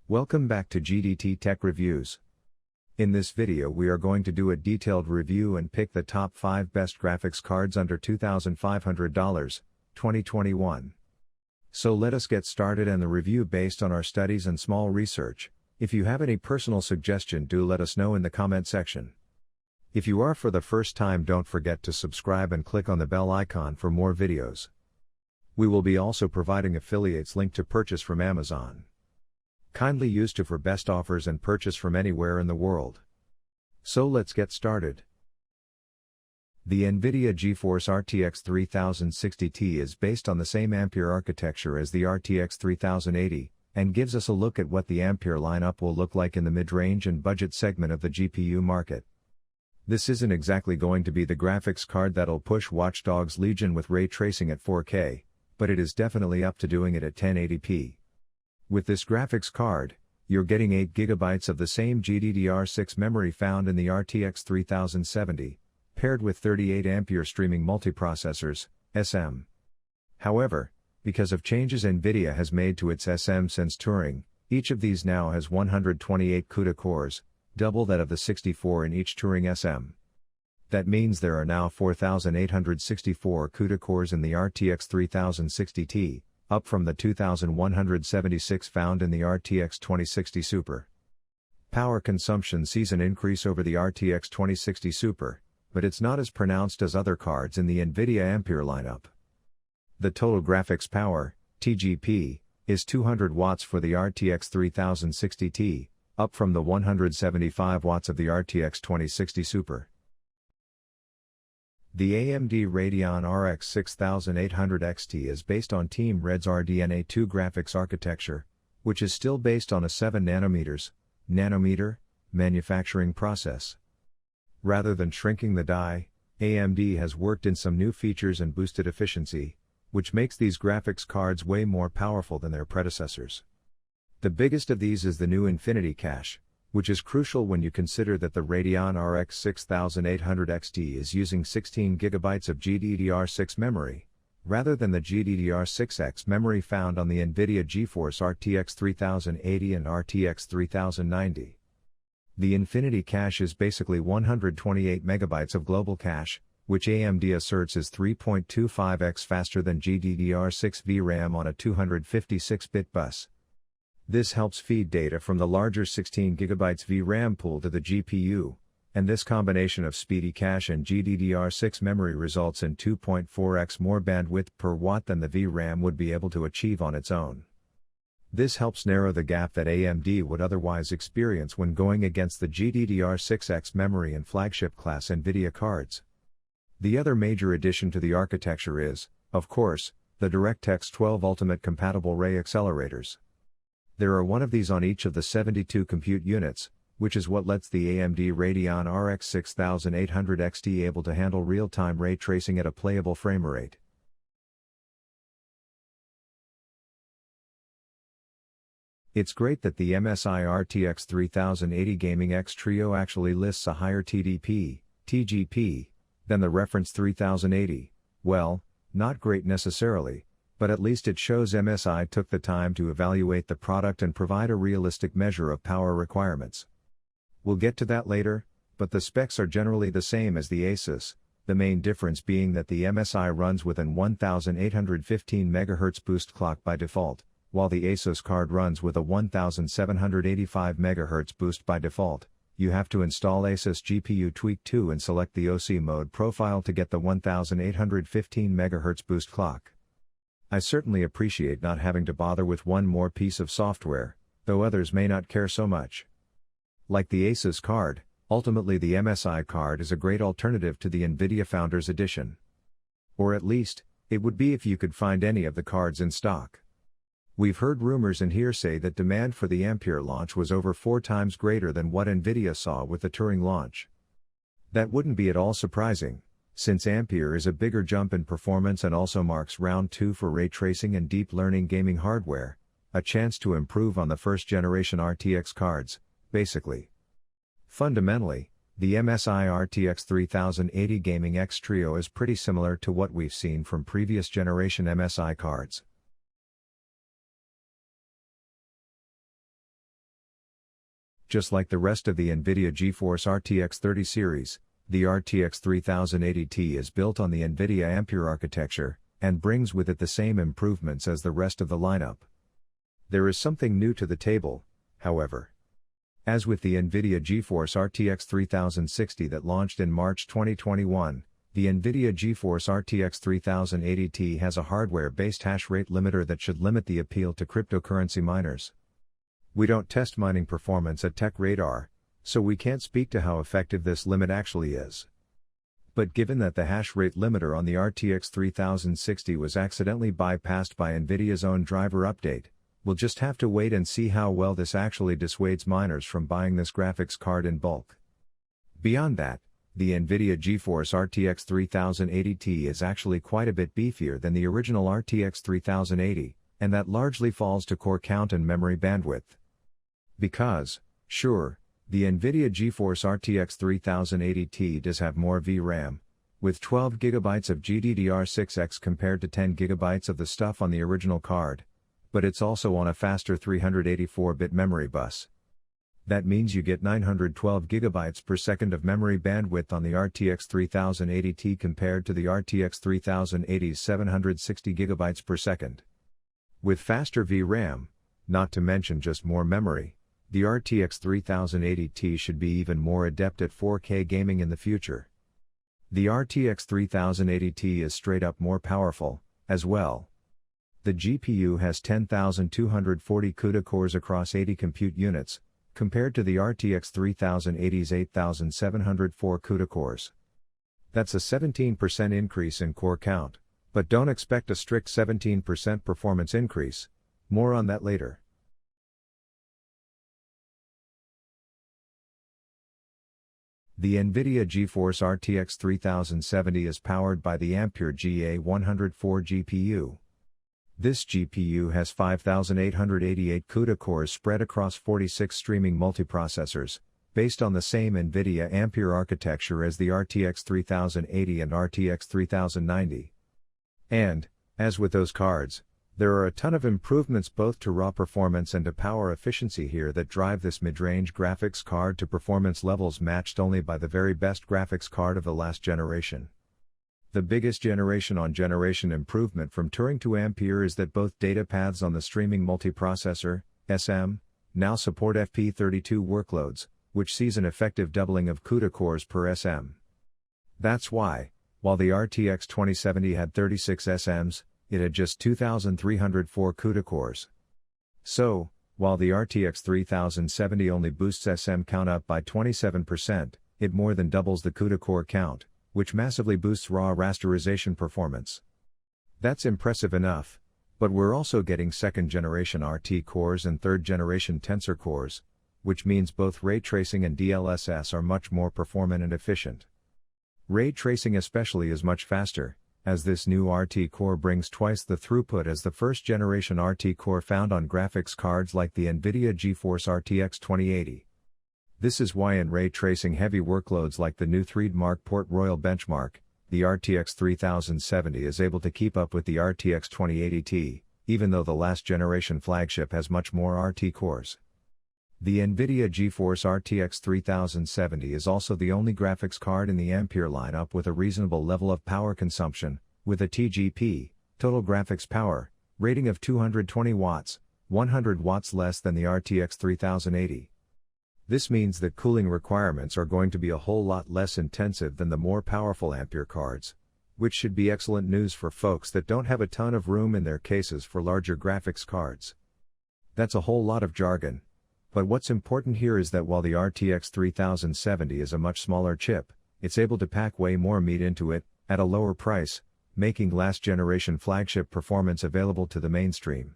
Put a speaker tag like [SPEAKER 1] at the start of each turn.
[SPEAKER 1] Welcome back to GDT Tech Reviews. In this video we are going to do a detailed review and pick the top 5 best graphics cards under $2,500, 2021. So let us get started and the review based on our studies and small research. If you have any personal suggestion, do let us know in the comment section. If you are for the first time, don't forget to subscribe and click on the bell icon for more videos. We will be also providing affiliates link to purchase from Amazon. Kindly use to for best offers and purchase from anywhere in the world. So let's get started. The NVIDIA GeForce RTX 3060 is based on the same Ampere architecture as the RTX 3080, and gives us a look at what the Ampere lineup will look like in the mid-range and budget segment of the GPU market. This isn't exactly going to be the graphics card that'll push Watch Dogs Legion with ray tracing at 4K, but it is definitely up to doing it at 1080p. With this graphics card, you're getting 8GB of the same GDDR6 memory found in the RTX 3070, paired with 38A streaming multiprocessors, SM. However, because of changes NVIDIA has made to its SM since Turing, each of these now has 128 CUDA cores, double that of the 64 in each Turing SM. That means there are now 4,864 CUDA cores in the RTX 3060 Ti, up from the 2,176 found in the RTX 2060 Super. Power consumption sees an increase over the RTX 2060 Super, but it's not as pronounced as other cards in the NVIDIA Ampere lineup. The total graphics power, TGP, is 200 watts for the RTX 3060 Ti, up from the 175 watts of the RTX 2060 Super. The AMD Radeon RX 6800 XT is based on Team Red's RDNA2 graphics architecture, which is still based on a 7 nanometer manufacturing process. Rather than shrinking the die, AMD has worked in some new features and boosted efficiency, which makes these graphics cards way more powerful than their predecessors. The biggest of these is the new Infinity Cache, which is crucial when you consider that the Radeon RX 6800 XT is using 16GB of GDDR6 memory, rather than the GDDR6X memory found on the NVIDIA GeForce RTX 3080 and RTX 3090. The Infinity Cache is basically 128MB of global cache, which AMD asserts is 3.25x faster than GDDR6 VRAM on a 256-bit bus. This helps feed data from the larger 16GB VRAM pool to the GPU, and this combination of speedy cache and GDDR6 memory results in 2.4x more bandwidth per watt than the VRAM would be able to achieve on its own. This helps narrow the gap that AMD would otherwise experience when going against the GDDR6X memory and flagship class NVIDIA cards. The other major addition to the architecture is, of course, the DirectX 12 Ultimate compatible ray accelerators. There are one of these on each of the 72 compute units, which is what lets the AMD Radeon RX 6800 XT able to handle real-time ray tracing at a playable frame rate. It's great that the MSI RTX 3080 Gaming X Trio actually lists a higher TGP, than the reference 3080. Well, not great necessarily, but at least it shows MSI took the time to evaluate the product and provide a realistic measure of power requirements. We'll get to that later, but the specs are generally the same as the Asus, the main difference being that the MSI runs with an 1815 MHz boost clock by default, while the Asus card runs with a 1785 MHz boost by default. You have to install Asus GPU Tweak 2 and select the OC mode profile to get the 1815 MHz boost clock. I certainly appreciate not having to bother with one more piece of software, though others may not care so much. Like the Asus card, ultimately the MSI card is a great alternative to the NVIDIA Founders Edition. Or at least, it would be if you could find any of the cards in stock. We've heard rumors and hearsay that demand for the Ampere launch was over 4 times greater than what NVIDIA saw with the Turing launch. That wouldn't be at all surprising, since Ampere is a bigger jump in performance and also marks round 2 for ray tracing and deep learning gaming hardware, a chance to improve on the first generation RTX cards, basically. Fundamentally, the MSI RTX 3080 Gaming X Trio is pretty similar to what we've seen from previous generation MSI cards. Just like the rest of the NVIDIA GeForce RTX 30 series, the RTX 3080 Ti is built on the NVIDIA Ampere architecture, and brings with it the same improvements as the rest of the lineup. There is something new to the table, however. As with the NVIDIA GeForce RTX 3060 that launched in March 2021, the NVIDIA GeForce RTX 3080 Ti has a hardware-based hash rate limiter that should limit the appeal to cryptocurrency miners. We don't test mining performance at TechRadar, so we can't speak to how effective this limit actually is. But given that the hash rate limiter on the RTX 3060 was accidentally bypassed by NVIDIA's own driver update, we'll just have to wait and see how well this actually dissuades miners from buying this graphics card in bulk. Beyond that, the NVIDIA GeForce RTX 3080 Ti is actually quite a bit beefier than the original RTX 3080, and that largely falls to core count and memory bandwidth. Because, sure, the NVIDIA GeForce RTX 3080 Ti does have more VRAM, with 12GB of GDDR6X compared to 10GB of the stuff on the original card, but it's also on a faster 384-bit memory bus. That means you get 912GB per second of memory bandwidth on the RTX 3080 Ti compared to the RTX 3080's 760GB per second. With faster VRAM, not to mention just more memory, the RTX 3080 Ti should be even more adept at 4K gaming in the future. The RTX 3080 Ti is straight up more powerful, as well. The GPU has 10,240 CUDA cores across 80 compute units, compared to the RTX 3080's 8,704 CUDA cores. That's a 17% increase in core count, but don't expect a strict 17% performance increase, more on that later. The NVIDIA GeForce RTX 3070 is powered by the Ampere GA104 GPU. This GPU has 5,888 CUDA cores spread across 46 streaming multiprocessors, based on the same NVIDIA Ampere architecture as the RTX 3080 and RTX 3090. And, as with those cards, there are a ton of improvements both to raw performance and to power efficiency here that drive this mid-range graphics card to performance levels matched only by the very best graphics card of the last generation. The biggest generation-on-generation improvement from Turing to Ampere is that both data paths on the streaming multiprocessor, SM, now support FP32 workloads, which sees an effective doubling of CUDA cores per SM. That's why, while the RTX 2070 had 36 SMs, it had just 2,304 CUDA cores. So, while the RTX 3070 only boosts SM count up by 27%, it more than doubles the CUDA core count, which massively boosts raw rasterization performance. That's impressive enough, but we're also getting second-generation RT cores and third-generation Tensor cores, which means both ray tracing and DLSS are much more performant and efficient. Ray tracing especially is much faster, as this new RT core brings twice the throughput as the first-generation RT core found on graphics cards like the NVIDIA GeForce RTX 2080. This is why in ray tracing heavy workloads like the new 3D Mark Port Royal benchmark, the RTX 3070 is able to keep up with the RTX 2080 Ti, even though the last generation flagship has much more RT cores. The NVIDIA GeForce RTX 3070 is also the only graphics card in the Ampere lineup with a reasonable level of power consumption, with a TGP, total graphics power, rating of 220 watts, 100 watts less than the RTX 3080. This means that cooling requirements are going to be a whole lot less intensive than the more powerful Ampere cards, which should be excellent news for folks that don't have a ton of room in their cases for larger graphics cards. That's a whole lot of jargon. But what's important here is that while the RTX 3070 is a much smaller chip, it's able to pack way more meat into it, at a lower price, making last generation flagship performance available to the mainstream.